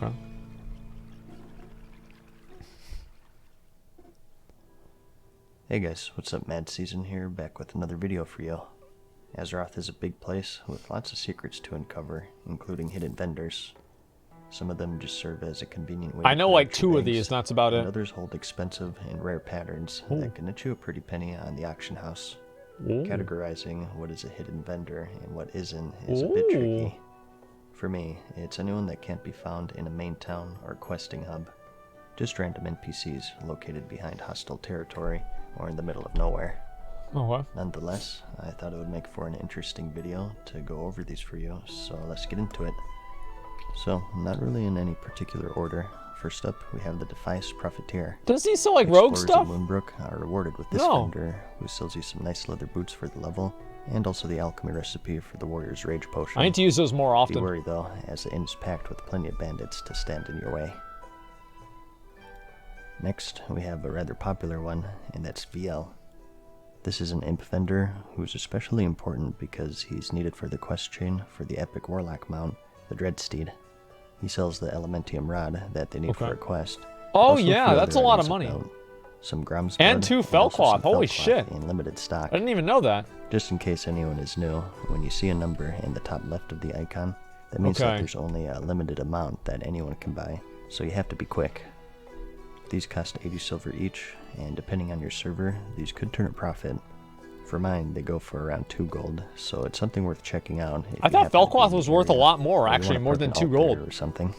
Okay. Hey guys, what's up? Madseason here, back with another video for you. Azeroth is a big place with lots of secrets to uncover, including hidden vendors. Some of them just serve as a convenient way I to know clear like out your 2 of bags, these, that's about and it. others hold expensive and rare patterns that can net you a pretty penny on the auction house. Ooh. Categorizing what is a hidden vendor and what isn't is a bit tricky. For me, it's anyone that can't be found in a main town or questing hub. Just random NPCs located behind hostile territory or in the middle of nowhere. Oh, what? Nonetheless, I thought it would make for an interesting video to go over these for you, so let's get into it. So, not really in any particular order. First up, we have the Defiance Profiteer. Does he sell like rogue Explorers stuff? at Moonbrook are rewarded with this vendor, who sells you some nice leather boots for the level, and also the alchemy recipe for the warrior's rage potion. I need to use those more often. Be wary though, as the inn is packed with plenty of bandits to stand in your way. Next, we have a rather popular one, and that's VL. This is an imp vendor who's especially important because he's needed for the quest chain for the epic warlock mount, the Dreadsteed. He sells the Elementium rod that they need for a quest. Oh Also yeah, few that's a other lot of items money. note. Some Grom's And blood, 2 also Felcloth, some holy Felcloth shit. in limited stock. I didn't even know that. Just in case anyone is new, when you see a number in the top left of the icon, that means that there's only a limited amount that anyone can buy, so you have to be quick. These cost 80 silver each, and depending on your server, these could turn a profit. For mine, they go for around 2 gold, so it's something worth checking out. I thought Felcloth was worth a lot more, actually, more than 2 gold. Or something.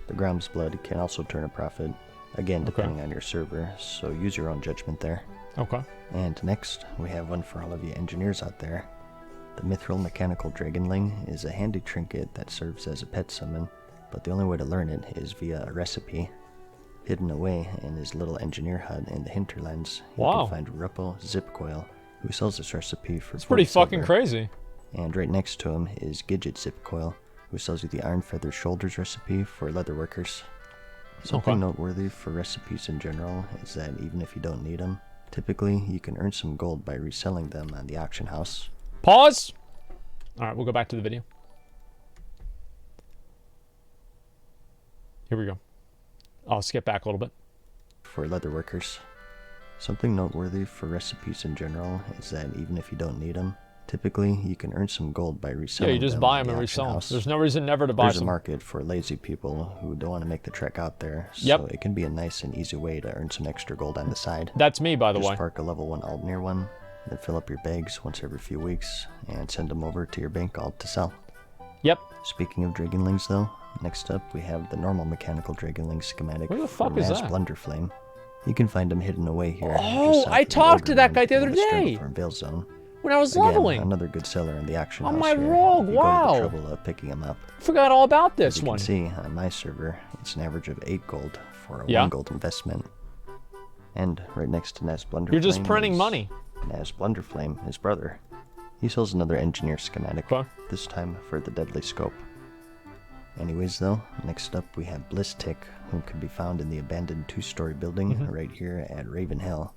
The Grom's blood can also turn a profit, again depending on your server, so use your own judgment there. Okay. And next, we have one for all of you engineers out there. The Mithril Mechanical Dragon Ling is a handy trinket that serves as a pet summon, but the only way to learn it is via a recipe. Hidden away in his little engineer hut in the hinterlands, you can find Rupo Zipcoil, who sells this recipe for It's pretty fucking crazy. And right next to him is Gidget Zipcoil, who sells you the Iron Feather Shoulders recipe for leatherworkers. Something noteworthy for recipes in general is that even if you don't need them, typically you can earn some gold by reselling them on the auction house. Pause! Alright, we'll go back to the video. Here we go. I'll skip back a little bit. For leatherworkers. Something noteworthy for recipes in general is that even if you don't need them, typically you can earn some gold by reselling them. Yeah, you just buy them and resell them. There's no reason never to buy There's some. a market for lazy people who don't want to make the trek out there, so it can be a nice and easy way to earn some extra gold on the side. That's me, by the way. Just park a level 1 alt near one, then fill up your bags once every few weeks, and send them over to your bank alt to sell. Yep. Speaking of Dragonlings though, next up we have the normal mechanical Dragonling schematic. Where the fuck is that? Blunderflame. You can find them hidden away here. Oh, I talked to that guy the other day. Veil Zone. When I was Again, leveling. Another good seller in the auction house. On my here, rogue, if you go to wow. the trouble of picking them up. Forgot all about this As you one. can see, on my server, it's an average of 8 gold for a 1 gold investment. And right next to Naz Blunderflame, You're just printing money. Naz Blunderflame, his brother. He sells another engineer schematic, this time for the deadly scope. Anyways though, next up we have Blistic, who can be found in the abandoned 2-story building right here at Raven Hill.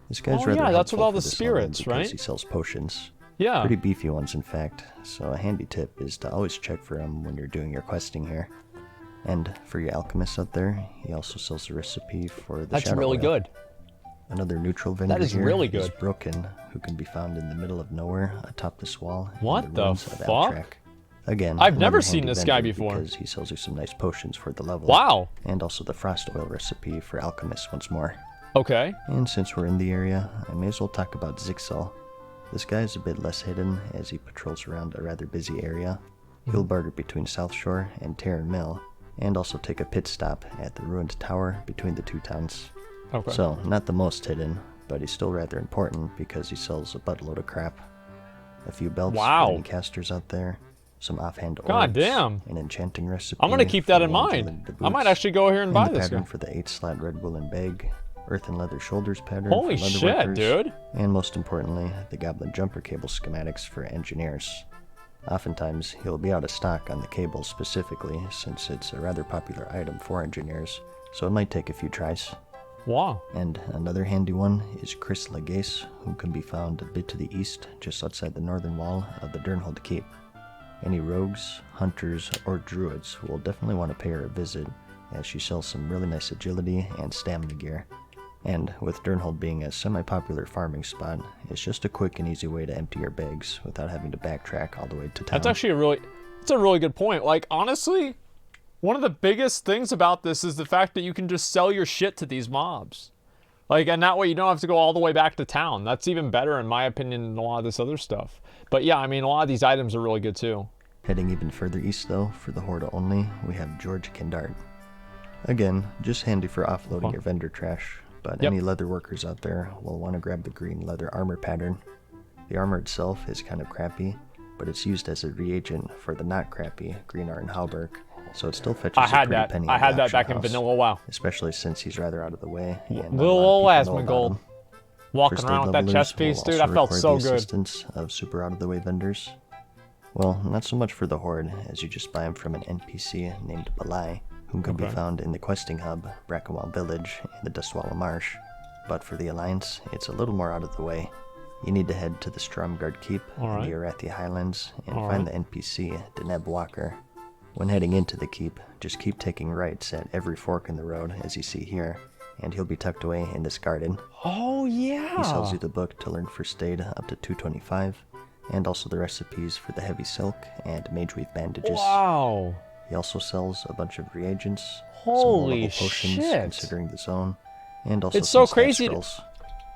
This guy's rather helpful that's with all for the this spirits, level because right? he sells potions. Yeah. Pretty beefy ones, in fact, so a handy tip is to always check for him when you're doing your questing here. And for your alchemists out there, he also sells the recipe for the That's shadow really oil. good. Another neutral vendor That is here really good. is Broken, who can be found in the middle of nowhere atop this wall. What the fuck? Again, I've never another seen handy this guy vendor before. because he sells you some nice potions for the level. Wow. And also the frost oil recipe for alchemists once more. Okay. And since we're in the area, I may as well talk about Jigsaw. This guy is a bit less hidden as he patrols around a rather busy area. He'll barter between South Shore and Terran Mill, and also take a pit stop at the ruined tower between the 2 towns. Okay. So, not the most hidden, but he's still rather important because he sells a buttload of crap. A few belts for any casters out there, some offhand orbs, an enchanting recipe. I'm gonna keep that in mind. I might actually go here and buy this pattern guy. for the 8-slot red woolen bag, earth and leather shoulders pattern Holy for leather shit, workers, dude. and most importantly, the goblin jumper cable schematics for engineers. Oftentimes, he'll be out of stock on the cables specifically, since it's a rather popular item for engineers, so it might take a few tries. Wow. And another handy one is Chris Legace, who can be found a bit to the east, just outside the northern wall of the Durnhold Keep. Any rogues, hunters, or druids will definitely want to pay her a visit, as she sells some really nice agility and stamina gear. And with Durnhold being a semi-popular farming spot, it's just a quick and easy way to empty your bags without having to backtrack all the way to town. That's actually a really good point. Like, honestly, one of the biggest things about this is the fact that you can just sell your shit to these mobs. Like, and that way you don't have to go all the way back to town. That's even better, in my opinion, than a lot of this other stuff. But yeah, I mean, a lot of these items are really good too. Heading even further east, though, for the Horde only, we have George Kendart. Again, just handy for offloading your vendor trash, but any leather workers out there will want to grab the green leather armor pattern. The armor itself is kind of crappy, but it's used as a reagent for the not crappy green iron halberd, so it still fetches a pretty penny. I had that back in vanilla WoW. Especially since he's rather out of the way. Little old Asmongold. Walking around with that chest piece, dude, I felt so good. Assistance of super out of the way vendors. Well, not so much for the Horde, as you just buy them from an NPC named Balai, whom can be found in the questing hub, Brackenwall Village, in the Dustwallow Marsh. But for the Alliance, it's a little more out of the way. You need to head to the Stromgard Keep in the Arathi Highlands and find the NPC, Deneb Walker. When heading into the keep, just keep taking rights at every fork in the road, as you see here, and he'll be tucked away in this garden. Oh, yeah! He sells you the book to learn first aid up to 225, and also the recipes for the heavy silk and mageweave bandages. Wow! He also sells a bunch of reagents, holy some potions shit, considering the zone, and also it's some so crazy. Scrolls.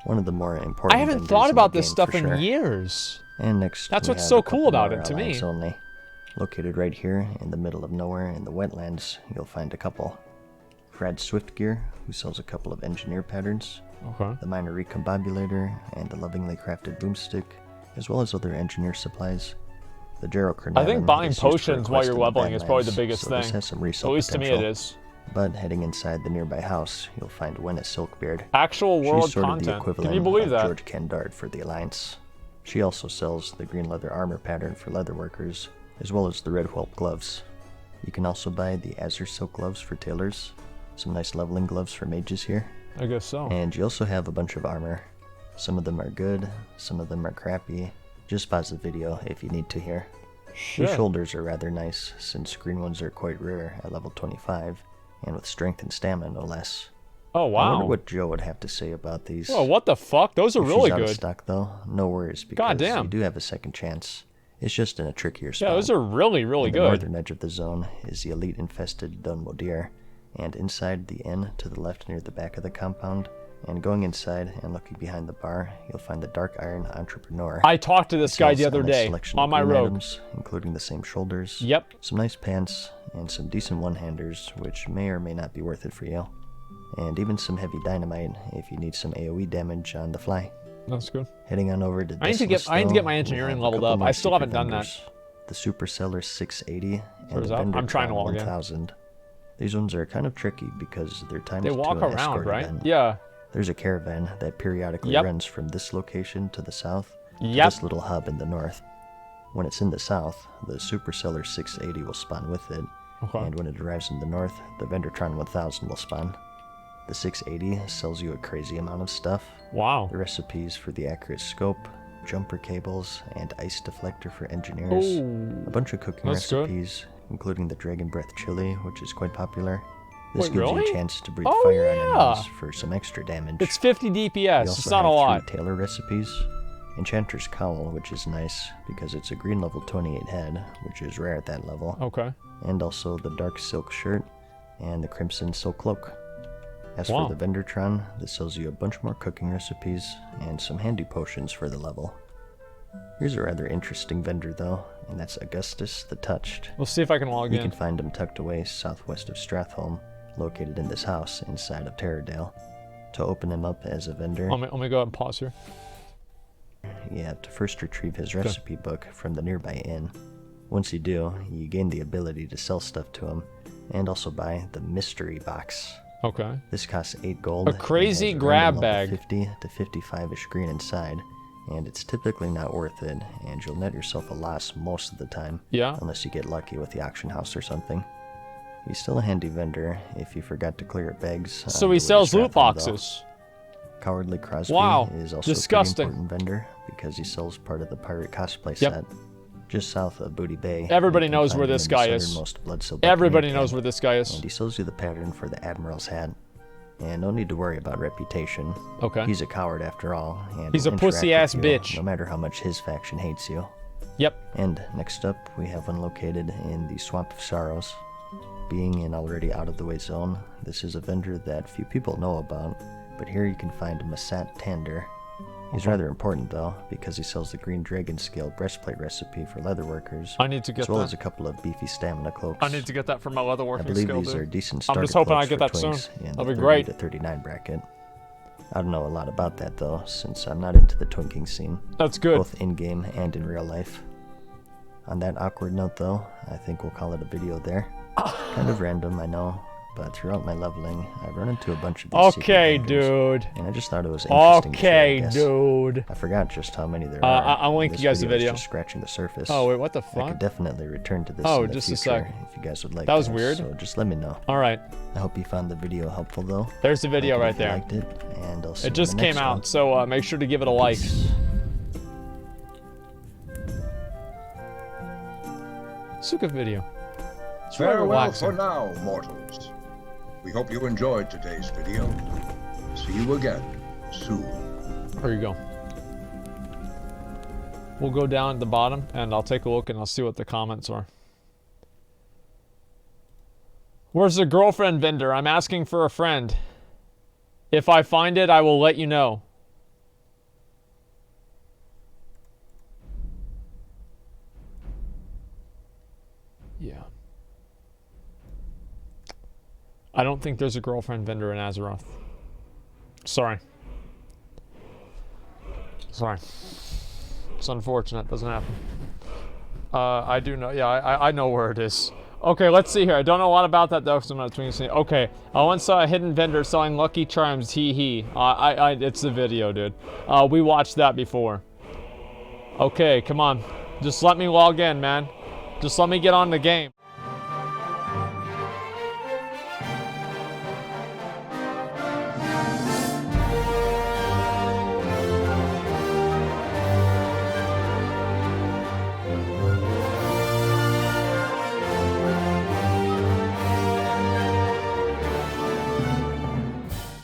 One of the more important. I haven't thought about this stuff in years. And next, that's what's so cool about it to me. Only. Located right here in the middle of nowhere in the wetlands, you'll find a couple. Frad Swiftgear, who sells a couple of engineer patterns, the Minor Recombobulator, and the lovingly crafted boomstick, as well as other engineer supplies. The Gerald Carnavon, I think buying potions while you're leveling is probably the biggest thing. This has some resale At least potential. to me it is. But heading inside the nearby house, you'll find Wenna Silkbeard. Actual world She's sort content. Of the equivalent Can you believe of that? George Kendart for the Alliance. She also sells the green leather armor pattern for leather workers, as well as the red whelp gloves. You can also buy the azure silk gloves for tailors, some nice leveling gloves for mages here. I guess so. And you also have a bunch of armor. Some of them are good, some of them are crappy. Just pause the video if you need to hear. These shoulders are rather nice, since green ones are quite rare at level 25, and with strength and stamina no less. Oh wow! I wonder what Joe would have to say about these. Whoa, what the fuck? Those are really good. good. Out of stock though, no worries, because you do have a second chance. It's just in a trickier spot. Yeah, those are really, really good. The northern edge of the zone is the elite-infested Dun Modir, and inside the inn to the left near the back of the compound, and going inside and looking behind the bar, you'll find the Dark Iron Entrepreneur. I talked to this guy the other day on my road. Items, including the same shoulders, yep, some nice pants, and some decent one-handers, which may or may not be worth it for you. And even some heavy dynamite if you need some AoE damage on the fly. That's good. Heading on over to I need to get my engineering leveled up. I still haven't done that. The Superseller 680 and the Vendor I'm trying to log 1000. These ones are kind of tricky because they're timed to walk an around, right? event. Yeah. There's a caravan that periodically runs from this location to the south to this little hub in the north. When it's in the south, the Superseller 680 will spawn with it, and when it arrives in the north, the Vendortron 1000 will spawn. The 680 sells you a crazy amount of stuff. Wow. The recipes for the accurate scope, jumper cables, and ice deflector for engineers. Ooh, a bunch of cooking recipes, including the Dragon Breath chili, which is quite popular. This gives you a chance to breathe fire on enemies for some extra damage. It's 50 DPS, it's not a lot. 3 Tailor recipes. Enchanter's Cowl, which is nice because it's a green level 28 head, which is rare at that level. Okay. And also the Dark Silk Shirt and the Crimson Silk Cloak. As for the Vendortron, this sells you a bunch more cooking recipes and some handy potions for the level. Here's a rather interesting vendor though, and that's Augustus the Touched. We'll see if I can log in. You can find him tucked away southwest of Strathholm, located in this house inside of Terradale. To open him up as a vendor, let me go ahead and pause here. You have to first retrieve his recipe book from the nearby inn. Once you do, you gain the ability to sell stuff to him, and also buy the Mystery Box. Okay. This costs 8 gold. A crazy grab bag. 50 to 55-ish green inside, and it's typically not worth it, and you'll net yourself a loss most of the time. Yeah. Unless you get lucky with the auction house or something. He's still a handy vendor if you forgot to clear your bags. So he sells loot boxes. Cowardly Crosby is also disgusting. a pretty important vendor because he sells part of the pirate cosplay set. just south of Booty Bay. Everybody knows where this guy is. Everybody knows where this guy is. And he sells you the pattern for the Admiral's hat. And no need to worry about reputation. Okay. He's a coward after all. And he's a pussy-ass bitch. No matter how much his faction hates you. Yep. And next up, we have one located in the Swamp of Sorrows. Being an already out-of-the-way zone, this is a vendor that few people know about. But here you can find Masat Tander. He's rather important, though, because he sells the Green Dragon Scale breastplate recipe for leatherworkers. I need to get that. As well as a couple of beefy stamina cloaks. I need to get that for my leatherworking skill, I believe these are decent starter I'm just hoping I cloaks get for that soon. twinks in That'll the be great. 30 to 39 bracket. I don't know a lot about that, though, since I'm not into the twinking scene. That's good. Both in-game and in real life. On that awkward note, though, I think we'll call it a video there. Kind of random, I know. But throughout my leveling, I've run into a bunch of these Okay, secret vendors, dude. And I just thought it was interesting. Okay, dude. I forgot just how many there are. I'll link you guys the video. Just scratching the surface. Oh, wait, what the fuck? I could definitely return to this in the just future a sec. if you guys would like that was to, weird. So just let me know. Alright. I hope you found the video helpful, though. There's the video right there. Liked it, and I'll see it just you in the came next out, one. so make sure to give it a like. It's a good video. It's very Farewell relaxing. for now, mortals. We hope you enjoyed today's video. See you again soon. There you go. We'll go down at the bottom, and I'll take a look, and I'll see what the comments are. Where's the girlfriend vendor? I'm asking for a friend. If I find it, I will let you know. Yeah. I don't think there's a girlfriend vendor in Azeroth. Sorry. Sorry. It's unfortunate. Doesn't happen. I do know. Yeah, I know where it is. Okay, let's see here. I don't know a lot about that though, because I'm not tweeting anything. Okay, I once saw a hidden vendor selling Lucky Charms. Hee hee. It's the video, dude. We watched that before. Okay, come on. Just let me log in, man. Just let me get on the game.